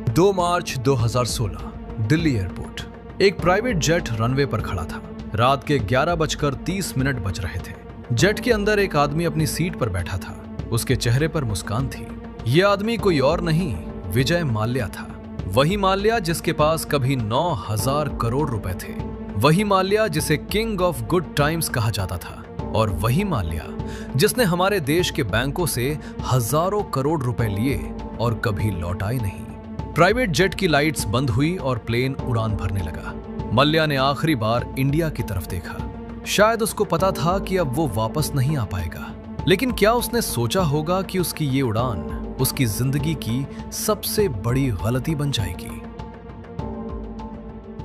2 मार्च 2016 Delhi airport. एक private jet runway पर खड़ा था। रात के 11:30 बज रहे थे। जेट के अंदर एक आदमी अपनी सीट पर बैठा था। उसके चेहरे पर मुस्कान थी। यह आदमी कोई और नहीं, विजय माल्या था। वही माल्या जिसके पास कभी 9,000 करोड़ रुपए थे। वही माल्या जिसे किंग ऑफ गुड टाइम्स कहा जाता था। और वही माल्या जिसने हमारे देश के बैंकों से हजारों करोड़ रुपए लिए और कभी लौटाए नहीं। प्राइवेट जेट की लाइट्स बंद हुई और प्लेन उड़ान भरने लगा। माल्या ने आखिरी बार इंडिया की तरफ देखा। शायद उसको पता था कि अब वो वापस नहीं आ पाएगा, लेकिन क्या उसने सोचा होगा कि उसकी ये उड़ान उसकी जिंदगी की सबसे बड़ी गलती बन जाएगी।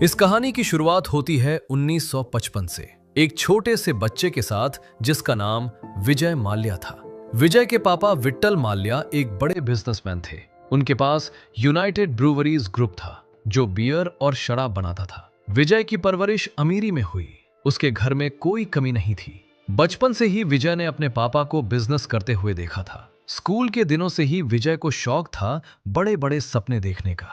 इस कहानी की शुरुआत होती है 1955 से, एक छोटे से बच्चे के साथ जिसका नाम विजय माल्या था। विजय के पापा विट्ठल माल्या एक बड़े बिजनेसमैन थे। उनके पास यूनाइटेड ब्रूवरीज ग्रुप था जो बियर और शराब बनाता था। विजय की परवरिश अमीरी में हुई। उसके घर में कोई कमी नहीं थी। बचपन से ही विजय ने अपने पापा को बिजनेस करते हुए देखा था। स्कूल के दिनों से ही विजय को शौक था बड़े बड़े सपने देखने का।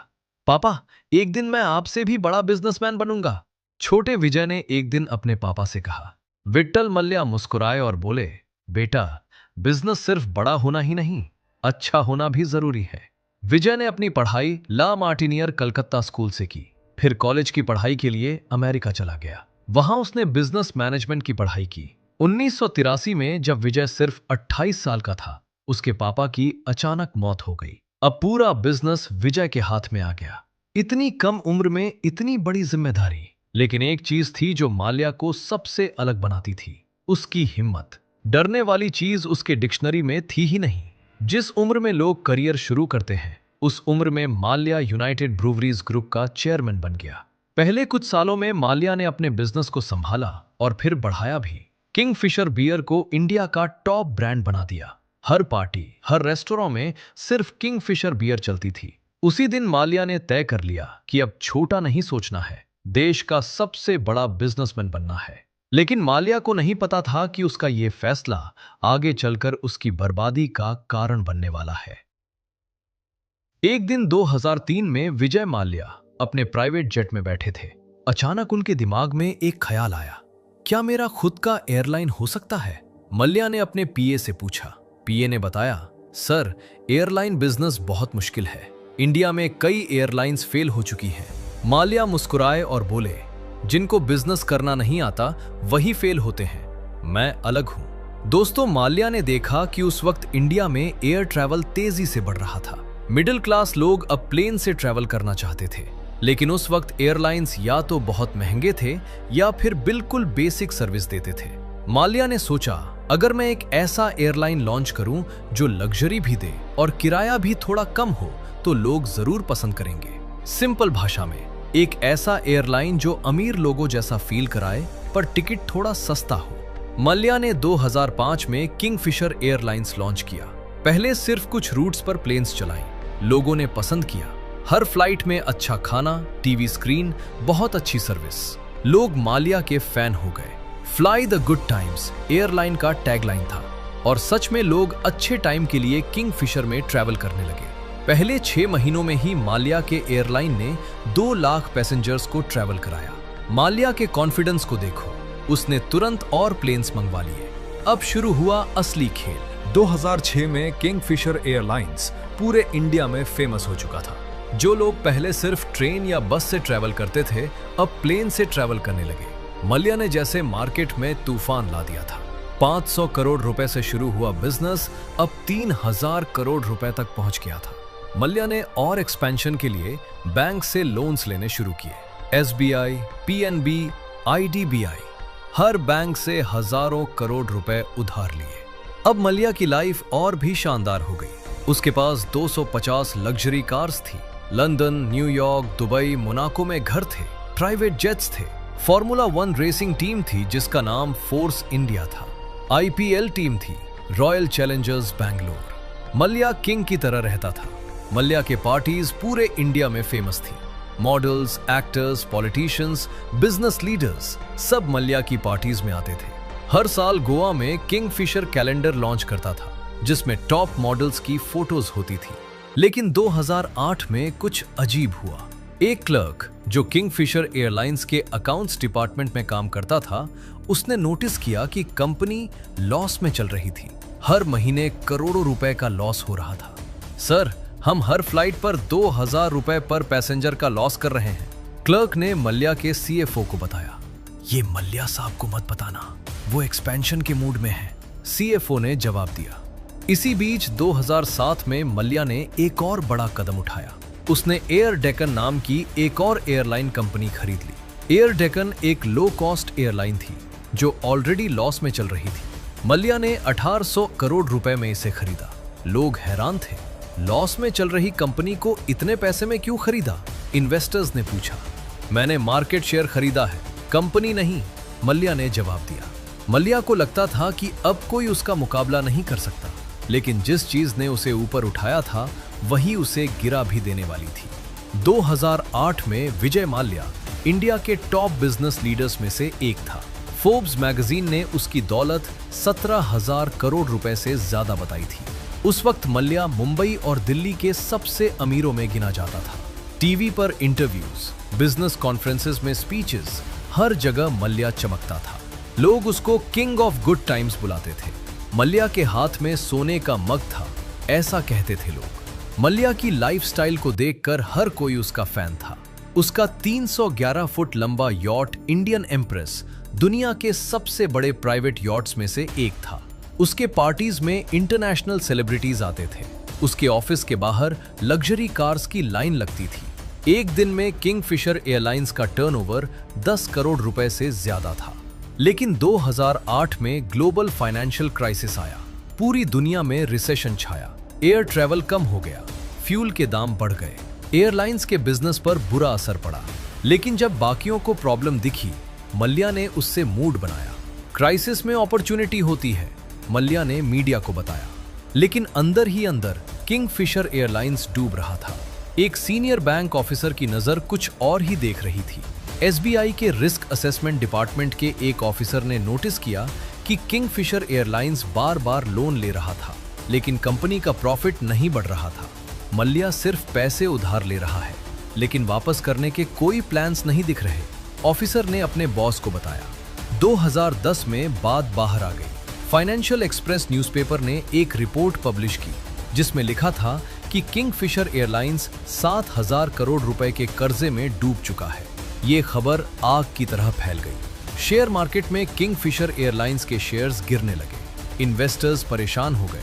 पापा, एक दिन मैं आपसे भी बड़ा बिजनेसमैन बनूंगा, छोटे विजय ने एक दिन अपने पापा से कहा। विट्ठल माल्या मुस्कुराए और बोले, बेटा, बिजनेस सिर्फ बड़ा होना ही नहीं, अच्छा होना भी जरूरी है। विजय ने अपनी पढ़ाई ला मार्टिनियर कलकत्ता स्कूल से की। फिर कॉलेज की पढ़ाई के लिए अमेरिका चला गया। वहां उसने बिजनेस मैनेजमेंट की पढ़ाई की। 1983 में जब विजय सिर्फ 28 साल का था, उसके पापा की अचानक मौत हो गई। अब पूरा बिजनेस विजय के हाथ में आ गया। इतनी कम उम्र में इतनी बड़ी जिम्मेदारी। लेकिन एक चीज थी जो माल्या को सबसे अलग बनाती थी, उसकी हिम्मत। डरने वाली चीज उसके डिक्शनरी में थी ही नहीं। जिस उम्र में लोग करियर शुरू करते हैं, उस उम्र में माल्या यूनाइटेड ब्रूवरीज ग्रुप का चेयरमैन बन गया। पहले कुछ सालों में माल्या ने अपने बिजनेस को संभाला और फिर बढ़ाया भी। किंगफिशर बियर को इंडिया का टॉप ब्रांड बना दिया। हर पार्टी, हर रेस्टोरेंट में सिर्फ किंगफिशर बियर चलती थी। उसी दिन माल्या ने तय कर लिया कि अब छोटा नहीं सोचना है, देश का सबसे बड़ा बिजनेसमैन बनना है। लेकिन माल्या को नहीं पता था कि उसका यह फैसला आगे चलकर उसकी बर्बादी का कारण बनने वाला है। एक दिन 2003 में विजय माल्या अपने प्राइवेट जेट में बैठे थे। अचानक उनके दिमाग में एक ख्याल आया, क्या मेरा खुद का एयरलाइन हो सकता है? माल्या ने अपने पीए से पूछा। पीए ने बताया, सर, एयरलाइन बिजनेस बहुत मुश्किल है। इंडिया में कई एयरलाइंस फेल हो चुकी हैं। माल्या मुस्कुराए और बोले, जिनको बिजनेस करना नहीं आता वही फेल होते हैं, मैं अलग हूं। दोस्तों, माल्या ने देखा कि उस वक्त इंडिया में एयर ट्रैवल तेजी से बढ़ रहा था। मिडिल क्लास लोग अब प्लेन से ट्रैवल करना चाहते थे, लेकिन उस वक्त एयरलाइंस या तो बहुत महंगे थे या फिर बिल्कुल बेसिक सर्विस देते थे। माल्या ने सोचा, अगर मैं एक ऐसा एयरलाइन लॉन्च करूं जो लग्जरी भी दे और किराया भी थोड़ा कम हो तो लोग जरूर पसंद करेंगे। सिंपल भाषा में, एक ऐसा एयरलाइन जो अमीर लोगों जैसा फील कराए पर टिकट थोड़ा सस्ता हो। माल्या ने 2005 में किंगफिशर एयरलाइंस लॉन्च किया। पहले सिर्फ कुछ रूट्स पर प्लेन्स चलाई। लोगों ने पसंद किया। हर फ्लाइट में अच्छा खाना, टीवी स्क्रीन, बहुत अच्छी सर्विस। लोग माल्या के फैन हो गए। Fly the good times airline का टैगलाइन था और सच में लोग अच्छे टाइम के लिए किंगफिशर में ट्रैवल करने लगे। पहले 6 महीनों में ही माल्या के एयरलाइन ने 2 लाख पैसेंजर्स को ट्रैवल कराया। माल्या के कॉन्फिडेंस को देखो, उसने तुरंत और प्लेन्स मंगवा लिए। अब शुरू हुआ असली खेल। 2006 में किंगफिशर एयरलाइंस पूरे इंडिया में फेमस हो चुका था। जो लोग पहले सिर्फ ट्रेन या बस से ट्रैवल करते थे, अब प्लेन से ट्रैवल करने लगे। माल्या ने जैसे मार्केट में तूफान ला दिया था। 500 करोड़ रुपए से शुरू हुआ बिजनेस अब 3000 करोड़ रुपए तक पहुंच गया था। माल्या ने और एक्सपेंशन के लिए बैंक से लोन्स लेने शुरू किए। एसबीआई, पीएनबी, आईडीबीआई, हर बैंक से हजारों करोड़ रुपए उधार लिए। अब माल्या की लाइफ और भी शानदार हो गई। उसके पास 250 लग्जरी कार्स थी। लंदन, न्यूयॉर्क, दुबई, मोनाको में घर थे। प्राइवेट जेट्स थे। फॉर्मूला 1 रेसिंग टीम थी जिसका नाम फोर्स इंडिया था। आईपीएल टीम थी, royal Challengers Bangalore. Mallya king की तरह रहता था। माल्या के पार्टीज पूरे इंडिया में फेमस थी। Models, actors, politicians, business leaders सब माल्या की पार्टीज में आते थे। हर साल गोवा में किंगफिशर कैलेंडर लॉन्च करता था जिसमें टॉप मॉडल्स की फोटोज होती थी। लेकिन 2008 में कुछ अजीब हुआ। एक क्लर्क जो किंगफिशर एयरलाइंस के अकाउंट्स डिपार्टमेंट में काम करता था, उसने नोटिस किया कि कंपनी लॉस में चल रही थी। हर महीने करोड़ों रुपए का लॉस हो रहा था। सर, हम हर फ्लाइट पर 2000 रुपए पर पैसेंजर का लॉस कर रहे हैं, क्लर्क ने मल्ल्या के सीएफओ को बताया। ये मल्ल्या साहब को मत बताना, वो एक्सपेंशन के मूड में है, सीएफओ ने जवाब दिया। इसी बीच 2007 में मल्ल्या ने एक और बड़ा कदम उठाया। उसने एयर डेक्कन नाम की एक और एयरलाइन कंपनी खरीद ली। एयर डेक्कन एक लो कॉस्ट एयरलाइन थी जो ऑलरेडी लॉस में चल रही थी। मल्ल्या ने 1800 करोड़ रुपए में इसे खरीदा। लोग हैरान थे, लॉस में चल रही कंपनी को इतने पैसे में क्यों खरीदा? इन्वेस्टर्स ने पूछा। मैंने मार्केट शेयर खरीदा है, कंपनी नहीं, मल्ल्या ने जवाब दिया। मल्ल्या को लगता था कि अब कोई उसका मुकाबला नहीं कर सकता, लेकिन जिस चीज ने उसे ऊपर उठाया था वही उसे गिरा भी देने वाली थी। 2008 में विजय माल्या इंडिया के टॉप बिजनेस लीडर्स में से एक था। फोर्ब्स मैगजीन ने उसकी दौलत 17,000 करोड़ रुपए से ज्यादा बताई थी। उस वक्त मल्ल्या मुंबई और दिल्ली के सबसे अमीरों में गिना जाता था। टीवी पर इंटरव्यूज, बिजनेस कॉन्फ्रेंसेस में स्पीचेस, हर जगह मल्ल्या चमकता था। लोग उसको किंग ऑफ गुड टाइम्स बुलाते थे। मल्ल्या के हाथ में सोने का मग था, ऐसा कहते थे लोग। मल्ल्या की लाइफस्टाइल को देखकर हर कोई उसका फैन था। उसका 311 फुट लंबा यॉट इंडियन एम्प्रेस दुनिया के सबसे बड़े प्राइवेट यॉट्स में से एक था। उसके पार्टीज में इंटरनेशनल सेलिब्रिटीज आते थे। उसके ऑफिस के बाहर लग्जरी कार्स की लाइन लगती थी। एक दिन में किंगफिशर एयरलाइंस का टर्नओवर 10 करोड़ रुपए से ज्यादा था। लेकिन 2008 में ग्लोबल फाइनेंशियल क्राइसिस आया। पूरी दुनिया में रिसेशन छाया। एयर ट्रैवल कम हो गया, फ्यूल के दाम बढ़ गए, एयरलाइंस के बिजनेस पर बुरा असर पड़ा। लेकिन जब बाकियों को प्रॉब्लम दिखी, मल्ल्या ने उससे मूड बनाया। क्राइसिस में अपॉर्चुनिटी होती है, मल्ल्या ने मीडिया को बताया। लेकिन अंदर ही अंदर किंगफिशर एयरलाइंस डूब रहा था। एक सीनियर बैंक ऑफिसर की नजर कुछ और ही देख रही थी। एसबीआई के रिस्क असेसमेंट डिपार्टमेंट के एक ऑफिसर ने नोटिस किया कि किंगफिशर एयरलाइंस बार बार लोन ले रहा था, लेकिन कंपनी का प्रॉफिट नहीं बढ़ रहा था। मल्ल्या सिर्फ पैसे उधार ले रहा है, लेकिन वापस करने के कोई प्लान्स नहीं दिख रहे। ऑफिसर ने अपने बॉस को बताया। 2010 में बात बाहर आ गई। फाइनेंशियल एक्सप्रेस न्यूज़पेपर ने एक रिपोर्ट पब्लिश की जिसमें लिखा था कि किंगफिशर एयरलाइंस 7,000 करोड़ रुपए के कर्जे में डूब चुका है। ये खबर आग की तरह फैल गई। शेयर मार्केट में किंगफिशर एयरलाइंस के शेयर्स गिरने लगे। इन्वेस्टर्स परेशान हो गए।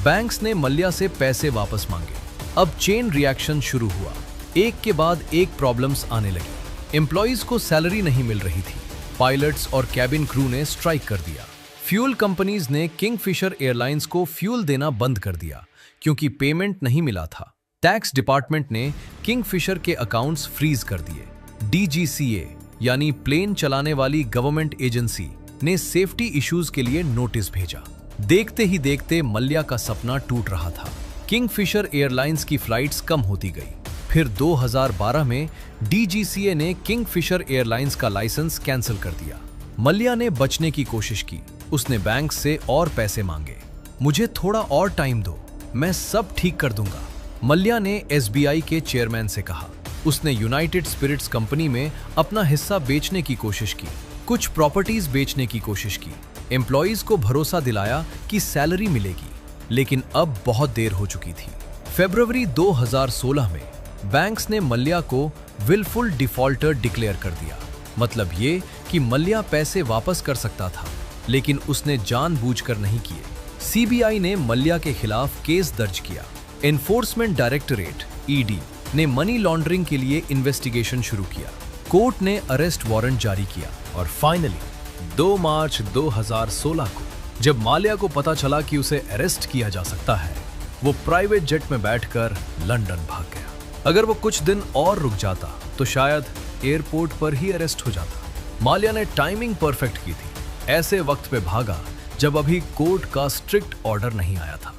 बैंक्स ने मल्ल्या से पैसे वापस मांगे। अब चेन रिएक्शन शुरू हुआ। एक के बाद एक प्रॉब्लम्स आने लगी। एम्प्लॉइज को सैलरी नहीं मिल रही थी। पायलट्स और कैबिन क्रू ने स्ट्राइक कर दिया। फ्यूल कंपनीज ने किंगफिशर एयरलाइंस को फ्यूल देना बंद कर दिया क्योंकि पेमेंट नहीं मिला था। टैक्स डिपार्टमेंट ने किंगफिशर के अकाउंट्स फ्रीज कर दिए। डीजीसीए यानी प्लेन चलाने वाली गवर्नमेंट एजेंसी ने सेफ्टी इश्यूज के लिए नोटिस भेजा। देखते ही देखते मल्ल्या का सपना टूट रहा था। किंगफिशर एयरलाइंस की फ्लाइट्स कम होती गई। फिर 2012 में डीजीसीए ने किंगफिशर एयरलाइंस का लाइसेंस कैंसिल कर दिया। मल्ल्या ने बचने की कोशिश की। उसने बैंक से और पैसे मांगे। मुझे थोड़ा और टाइम दो, मैं सब ठीक कर दूंगा, मल्ल्या ने एसबीआई के चेयरमैन से कहा। उसने यूनाइटेड स्पिरिट्स कंपनी में अपना हिस्सा बेचने की कोशिश की, कुछ प्रॉपर्टीज बेचने की कोशिश की, एम्प्लॉइज को भरोसा दिलाया कि सैलरी मिलेगी, लेकिन अब बहुत देर हो चुकी थी। फरवरी 2016 में बैंक्स ने मल्ल्या को विलफुल डिफॉल्टर डिक्लेयर कर दिया। मतलब ये कि मल्ल्या पैसे वापस कर सकता था, लेकिन उसने जानबूझकर नहीं किए। सीबीआई ने मल्ल्या के खिलाफ केस दर्ज किया। एनफोर्समेंट डायरेक्टरेट ईडी ने मनी लॉन्ड्रिंग के लिए इन्वेस्टिगेशन शुरू किया। कोर्ट ने अरेस्ट वारंट जारी किया और फाइनली 2 मार्च 2016 को जब माल्या को पता चला कि उसे अरेस्ट किया जा सकता है, वो प्राइवेट जेट में बैठकर लंदन भाग गया। अगर वो कुछ दिन और रुक जाता तो शायद एयरपोर्ट पर ही अरेस्ट हो जाता। माल्या ने टाइमिंग परफेक्ट की थी। ऐसे वक्त पे भागा जब अभी कोर्ट का स्ट्रिक्ट ऑर्डर नहीं आया था।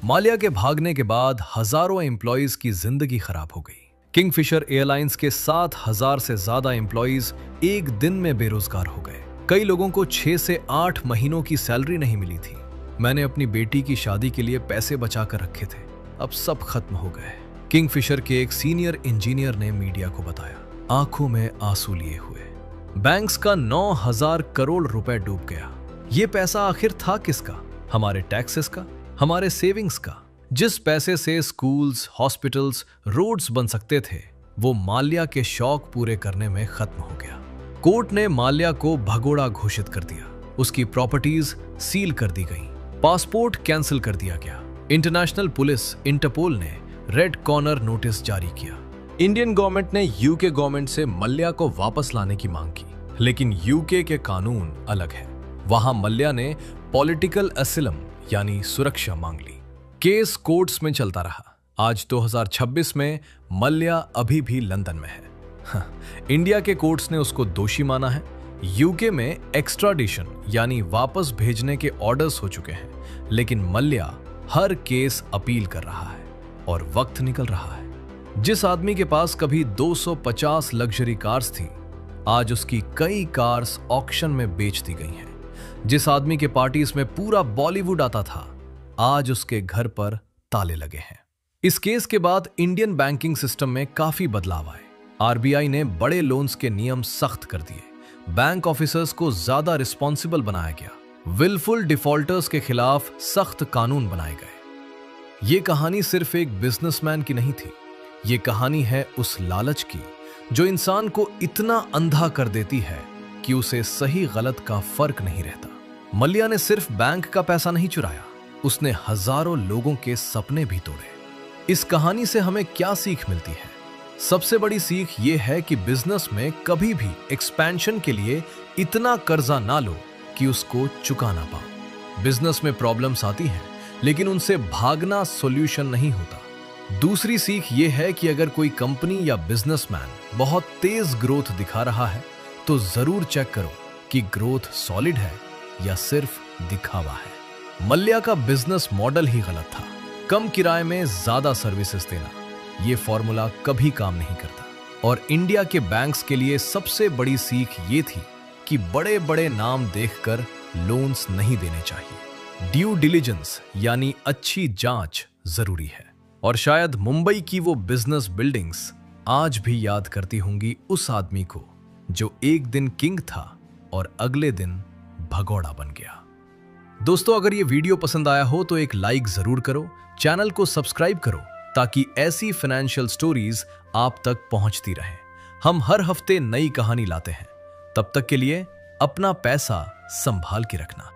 माल्या के भागने के बाद हजारों एम्प्लॉइज की जिंदगी खराब हो गई। किंगफिशर एयरलाइंस के 7,000 से ज्यादा एम्प्लॉइज एक दिन में बेरोजगार हो गए। कई लोगों को 6 से 8 महीनों की सैलरी नहीं मिली थी। मैंने अपनी बेटी की शादी के लिए पैसे बचा कर रखे थे। अब सब खत्म हो गए। किंगफिशर के एक सीनियर इंजीनियर ने मीडिया को बताया, आंखों में आंसू लिए हुए। बैंक्स का 9,000 करोड़ रुपए डूब गया। ये पैसा आखिर था किसका? हमारे टैक्सेस का, हमारे सेविंग्स का। जिस पैसे से स्कूल्स, हॉस्पिटल्स, रोड्स बन सकते थे, वो माल्या के शौक पूरे करने में खत्म हो गया। कोर्ट ने माल्या को भगोड़ा घोषित कर दिया। उसकी प्रॉपर्टीज सील कर दी गई, पासपोर्ट कैंसिल कर दिया गया। इंटरनेशनल पुलिस इंटरपोल ने रेड कॉर्नर नोटिस जारी किया। इंडियन गवर्नमेंट ने यूके गवर्नमेंट से मल्या को वापस लाने की मांग की, लेकिन यूके के कानून अलग है। वहां मल्या ने पॉलिटिकल असिलम यानी सुरक्षा मांग ली। केस कोर्ट्स में चलता रहा। आज 2026 में मल्या अभी भी लंदन में है। इंडिया के कोर्ट्स ने उसको दोषी माना है। यूके में एक्स्ट्राडिशन यानी वापस भेजने के ऑर्डर्स हो चुके हैं, लेकिन मल्या हर केस अपील कर रहा है और वक्त निकल रहा है। जिस आदमी के पास कभी 250 लग्जरी कार्स थी, आज उसकी कई कार्स ऑक्शन में बेच दी गई हैं। जिस आदमी के पार्टीज में पूरा बॉलीवुड आता था, आज उसके घर पर ताले लगे हैं। इस केस के बाद इंडियन बैंकिंग सिस्टम में काफी बदलाव आए। आरबीआई ने बड़े लोन्स के नियम सख्त कर दिए। बैंक ऑफिसर्स को ज्यादा रिस्पॉन्सिबल बनाया गया। विलफुल डिफॉल्टर्स के खिलाफ सख्त कानून बनाए गए। ये कहानी सिर्फ एक बिजनेसमैन की नहीं थी। ये कहानी है उस लालच की जो इंसान को इतना अंधा कर देती है कि उसे सही गलत का फर्क नहीं रहता। मल्या ने सिर्फ बैंक का पैसा नहीं चुराया, उसने हजारों लोगों के सपने भी तोड़े। इस कहानी से हमें क्या सीख मिलती है? सबसे बड़ी सीख ये है कि बिजनेस में कभी भी एक्सपेंशन के लिए इतना कर्जा ना लो कि उसको चुका ना पाओ। बिजनेस में प्रॉब्लम्स आती हैं, लेकिन उनसे भागना सॉल्यूशन नहीं होता। दूसरी सीख ये है कि अगर कोई कंपनी या बिजनेसमैन बहुत तेज ग्रोथ दिखा रहा है, तो जरूर चेक करो कि ग्रोथ सॉलिड है या सिर्फ दिखावा है। मल्या का बिजनेस मॉडल ही गलत था। कम किराए में ज्यादा सर्विसेज देना, ये फॉर्मूला कभी काम नहीं करता। और इंडिया के बैंक्स के लिए सबसे बड़ी सीख ये थी कि बड़े बड़े नाम देखकर लोन्स नहीं देने चाहिए। ड्यू डिलिजेंस यानी अच्छी जांच जरूरी है। और शायद मुंबई की वो बिजनेस बिल्डिंग्स आज भी याद करती होंगी उस आदमी को जो एक दिन किंग था और अगले दिन भगोड़ा बन गया। दोस्तों, अगर ये वीडियो पसंद आया हो तो एक लाइक जरूर करो, चैनल को सब्सक्राइब करो ताकि ऐसी फाइनेंशियल स्टोरीज आप तक पहुंचती रहें। हम हर हफ्ते नई कहानी लाते हैं। तब तक के लिए अपना पैसा संभाल के रखना।